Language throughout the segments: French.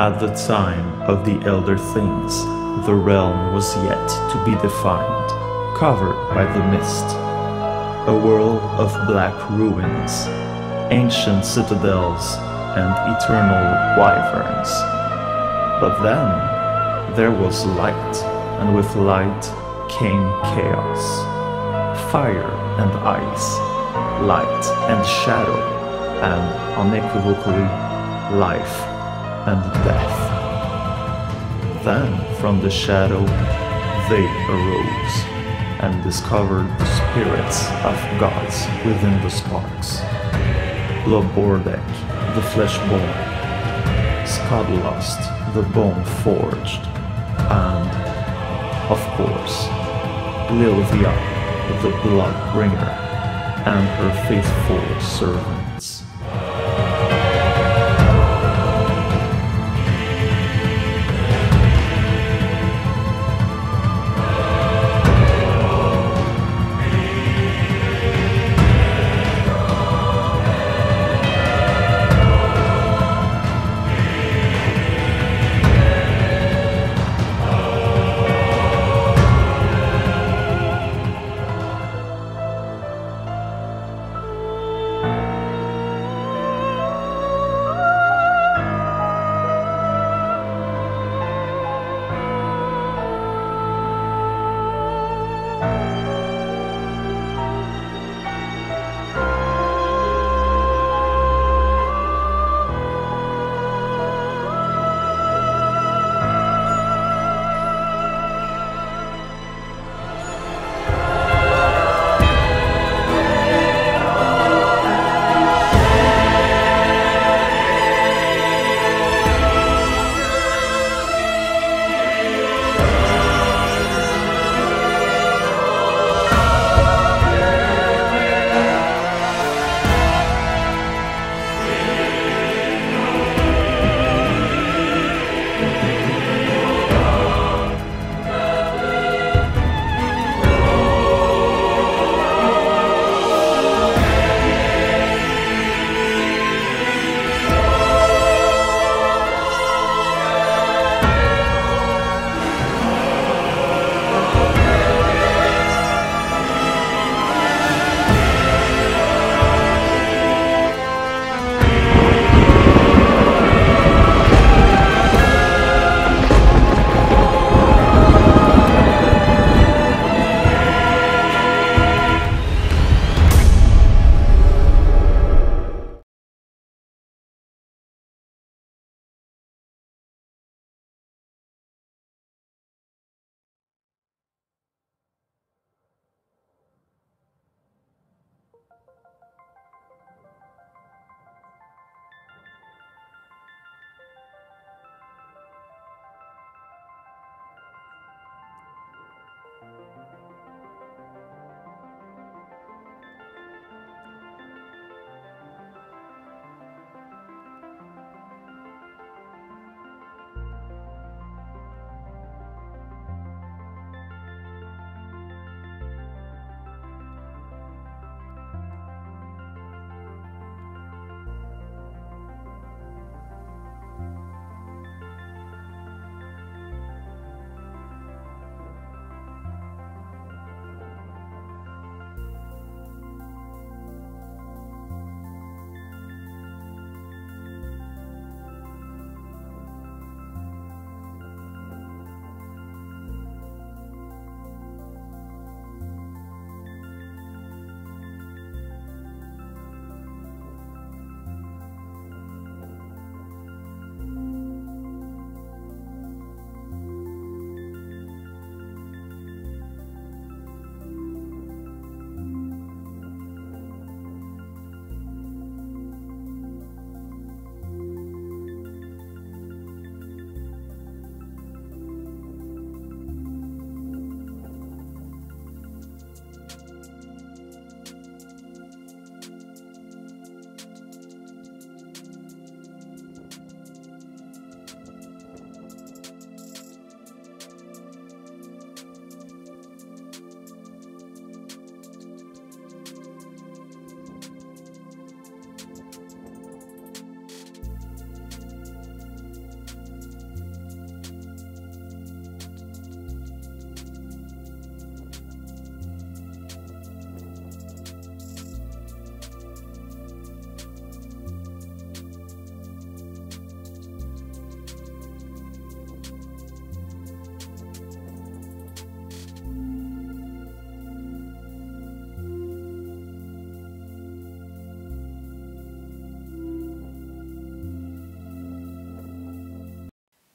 At the time of the Elder Things, the realm was yet to be defined, covered by the mist. A world of black ruins, ancient citadels, and eternal wyverns. But then there was light, and with light came chaos. Fire and ice, light and shadow, and unequivocally life and death. Then from the shadow they arose and discovered the spirits of gods within the sparks. Lobordek, the flesh-born, Skadlust, the bone-forged, and, of course, Lilvia, the blood-bringer, and her faithful servants.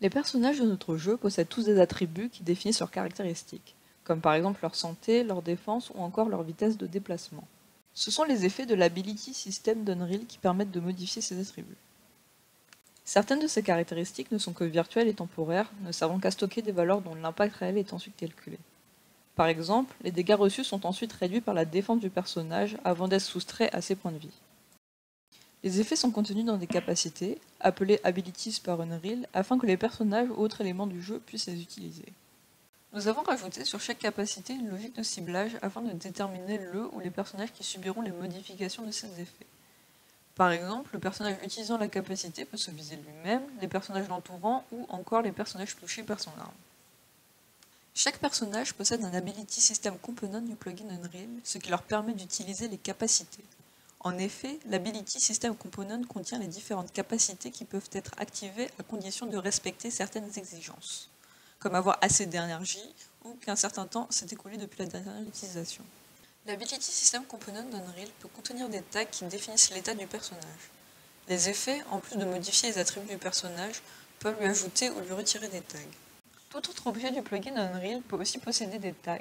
Les personnages de notre jeu possèdent tous des attributs qui définissent leurs caractéristiques, comme par exemple leur santé, leur défense ou encore leur vitesse de déplacement. Ce sont les effets de l'Ability System d'Unreal qui permettent de modifier ces attributs. Certaines de ces caractéristiques ne sont que virtuelles et temporaires, ne servant qu'à stocker des valeurs dont l'impact réel est ensuite calculé. Par exemple, les dégâts reçus sont ensuite réduits par la défense du personnage avant d'être soustraits à ses points de vie. Les effets sont contenus dans des capacités, appelées Abilities par Unreal, afin que les personnages ou autres éléments du jeu puissent les utiliser. Nous avons rajouté sur chaque capacité une logique de ciblage afin de déterminer le ou les personnages qui subiront les modifications de ces effets. Par exemple, le personnage utilisant la capacité peut se viser lui-même, les personnages l'entourant ou encore les personnages touchés par son arme. Chaque personnage possède un Ability System Component du plugin Unreal, ce qui leur permet d'utiliser les capacités. En effet, l'Ability System Component contient les différentes capacités qui peuvent être activées à condition de respecter certaines exigences, comme avoir assez d'énergie ou qu'un certain temps s'est écoulé depuis la dernière utilisation. L'Ability System Component d'Unreal peut contenir des tags qui définissent l'état du personnage. Les effets, en plus de modifier les attributs du personnage, peuvent lui ajouter ou lui retirer des tags. Tout autre objet du plugin Unreal peut aussi posséder des tags.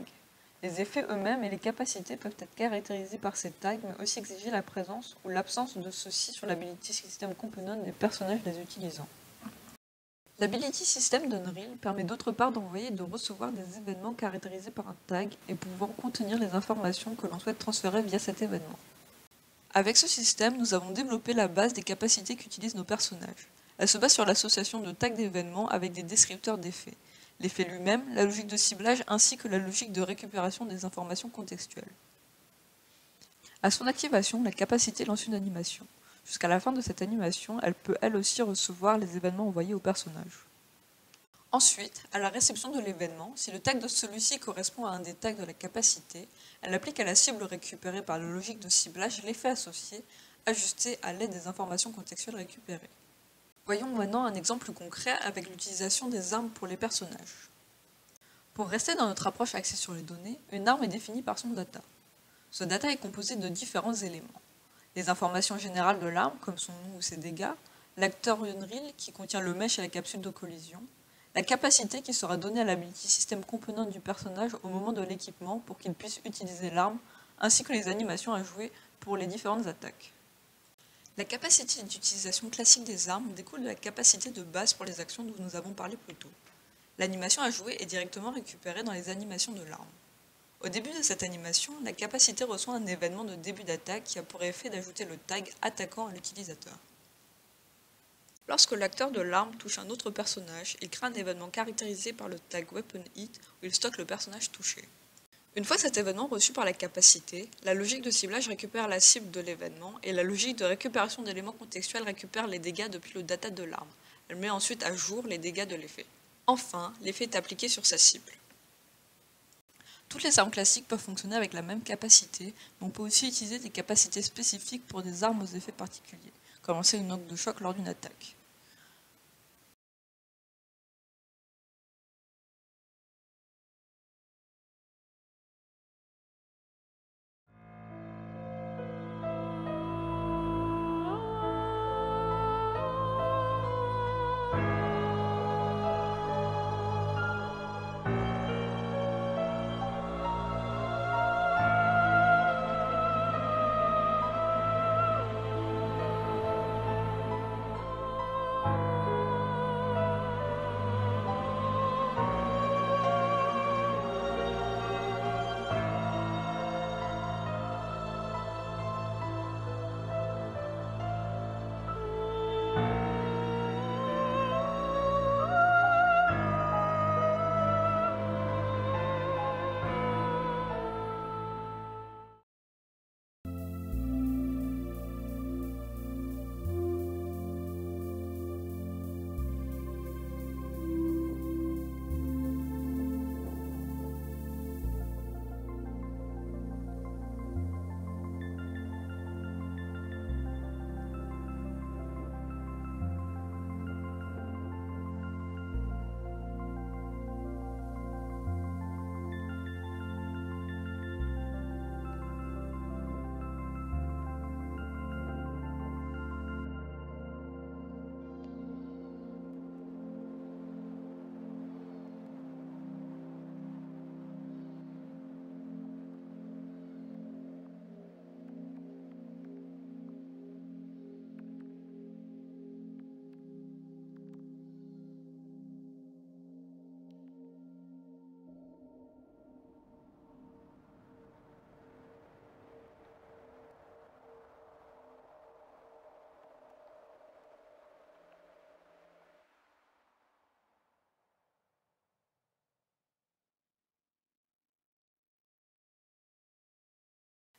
Les effets eux-mêmes et les capacités peuvent être caractérisés par ces tags, mais aussi exiger la présence ou l'absence de ceux-ci sur l'Ability System Component des personnages les utilisant. L'Ability System d'Unreal permet d'autre part d'envoyer et de recevoir des événements caractérisés par un tag et pouvant contenir les informations que l'on souhaite transférer via cet événement. Avec ce système, nous avons développé la base des capacités qu'utilisent nos personnages. Elle se base sur l'association de tags d'événements avec des descripteurs d'effets, l'effet lui-même, la logique de ciblage ainsi que la logique de récupération des informations contextuelles. À son activation, la capacité lance une animation. Jusqu'à la fin de cette animation, elle peut elle aussi recevoir les événements envoyés au personnage. Ensuite, à la réception de l'événement, si le tag de celui-ci correspond à un des tags de la capacité, elle applique à la cible récupérée par la logique de ciblage l'effet associé, ajusté à l'aide des informations contextuelles récupérées. Voyons maintenant un exemple concret avec l'utilisation des armes pour les personnages. Pour rester dans notre approche axée sur les données, une arme est définie par son data. Ce data est composé de différents éléments. Les informations générales de l'arme, comme son nom ou ses dégâts, l'acteur Unreal qui contient le mesh et la capsule de collision, la capacité qui sera donnée à l'Ability System Component du personnage au moment de l'équipement pour qu'il puisse utiliser l'arme, ainsi que les animations à jouer pour les différentes attaques. La capacité d'utilisation classique des armes découle de la capacité de base pour les actions dont nous avons parlé plus tôt. L'animation à jouer est directement récupérée dans les animations de l'arme. Au début de cette animation, la capacité reçoit un événement de début d'attaque qui a pour effet d'ajouter le tag attaquant à l'utilisateur. Lorsque l'acteur de l'arme touche un autre personnage, il crée un événement caractérisé par le tag Weapon Hit où il stocke le personnage touché. Une fois cet événement reçu par la capacité, la logique de ciblage récupère la cible de l'événement et la logique de récupération d'éléments contextuels récupère les dégâts depuis le data de l'arme. Elle met ensuite à jour les dégâts de l'effet. Enfin, l'effet est appliqué sur sa cible. Toutes les armes classiques peuvent fonctionner avec la même capacité, mais on peut aussi utiliser des capacités spécifiques pour des armes aux effets particuliers, comme lancer une onde de choc lors d'une attaque.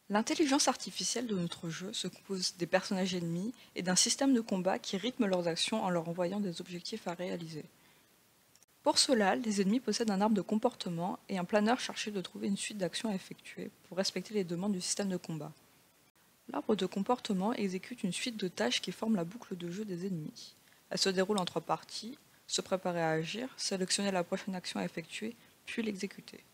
L'intelligence artificielle de notre jeu se compose des personnages ennemis et d'un système de combat qui rythme leurs actions en leur envoyant des objectifs à réaliser. Pour cela, les ennemis possèdent un arbre de comportement et un planeur chargé de trouver une suite d'actions à effectuer pour respecter les demandes du système de combat. L'arbre de comportement exécute une suite de tâches qui forment la boucle de jeu des ennemis. Elle se déroule en 3 parties: se préparer à agir, sélectionner la prochaine action à effectuer, puis l'exécuter.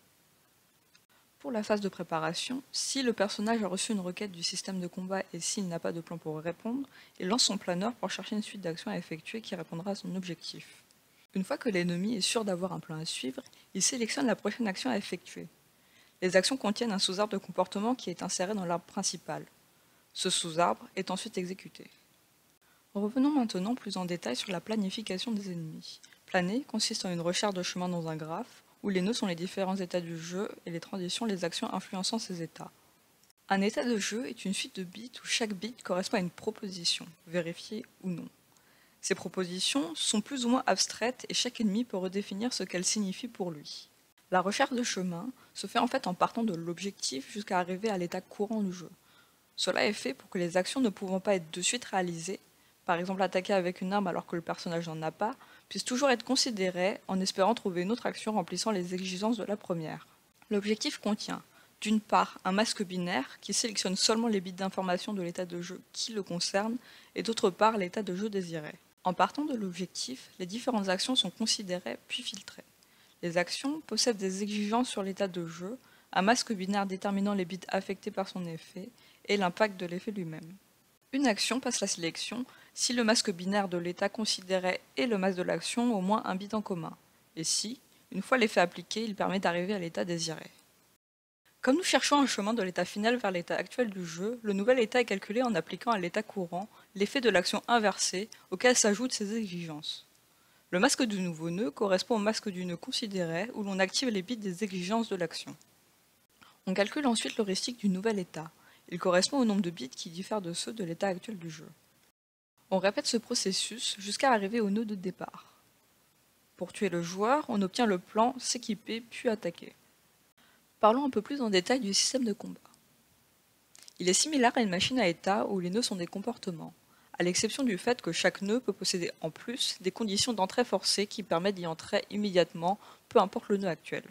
Pour la phase de préparation, si le personnage a reçu une requête du système de combat et s'il n'a pas de plan pour répondre, il lance son planeur pour chercher une suite d'actions à effectuer qui répondra à son objectif. Une fois que l'ennemi est sûr d'avoir un plan à suivre, il sélectionne la prochaine action à effectuer. Les actions contiennent un sous-arbre de comportement qui est inséré dans l'arbre principal. Ce sous-arbre est ensuite exécuté. Revenons maintenant plus en détail sur la planification des ennemis. Planer consiste en une recherche de chemin dans un graphe, où les nœuds sont les différents états du jeu et les transitions les actions influençant ces états. Un état de jeu est une suite de bits où chaque bit correspond à une proposition, vérifiée ou non. Ces propositions sont plus ou moins abstraites et chaque ennemi peut redéfinir ce qu'elles signifient pour lui. La recherche de chemin se fait en fait en partant de l'objectif jusqu'à arriver à l'état courant du jeu. Cela est fait pour que les actions ne pouvant pas être de suite réalisées, par exemple attaquer avec une arme alors que le personnage n'en a pas, puissent toujours être considérées en espérant trouver une autre action remplissant les exigences de la première. L'objectif contient, d'une part, un masque binaire qui sélectionne seulement les bits d'information de l'état de jeu qui le concerne, et d'autre part l'état de jeu désiré. En partant de l'objectif, les différentes actions sont considérées puis filtrées. Les actions possèdent des exigences sur l'état de jeu, un masque binaire déterminant les bits affectés par son effet, et l'impact de l'effet lui-même. Une action passe la sélection si le masque binaire de l'état considéré et le masque de l'action ont au moins un bit en commun, et si, une fois l'effet appliqué, il permet d'arriver à l'état désiré. Comme nous cherchons un chemin de l'état final vers l'état actuel du jeu, le nouvel état est calculé en appliquant à l'état courant l'effet de l'action inversée auquel s'ajoutent ses exigences. Le masque du nouveau nœud correspond au masque du nœud considéré où l'on active les bits des exigences de l'action. On calcule ensuite l'heuristique du nouvel état. Il correspond au nombre de bits qui diffèrent de ceux de l'état actuel du jeu. On répète ce processus jusqu'à arriver au nœud de départ. Pour tuer le joueur, on obtient le plan s'équiper puis attaquer. Parlons un peu plus en détail du système de combat. Il est similaire à une machine à état où les nœuds sont des comportements, à l'exception du fait que chaque nœud peut posséder en plus des conditions d'entrée forcée qui permettent d'y entrer immédiatement, peu importe le nœud actuel.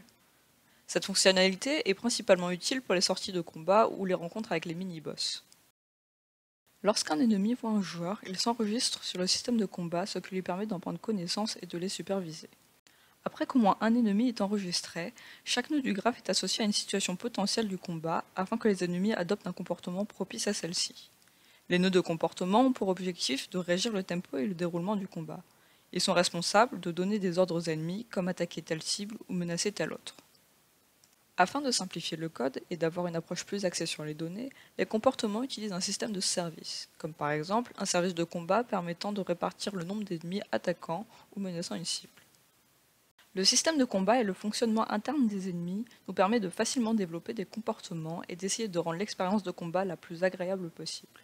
Cette fonctionnalité est principalement utile pour les sorties de combat ou les rencontres avec les mini-boss. Lorsqu'un ennemi voit un joueur, il s'enregistre sur le système de combat, ce qui lui permet d'en prendre connaissance et de les superviser. Après qu'au moins un ennemi est enregistré, chaque nœud du graphe est associé à une situation potentielle du combat afin que les ennemis adoptent un comportement propice à celle-ci. Les nœuds de comportement ont pour objectif de régir le tempo et le déroulement du combat. Ils sont responsables de donner des ordres aux ennemis comme attaquer telle cible ou menacer telle autre. Afin de simplifier le code et d'avoir une approche plus axée sur les données, les comportements utilisent un système de services, comme par exemple un service de combat permettant de répartir le nombre d'ennemis attaquant ou menaçant une cible. Le système de combat et le fonctionnement interne des ennemis nous permet de facilement développer des comportements et d'essayer de rendre l'expérience de combat la plus agréable possible.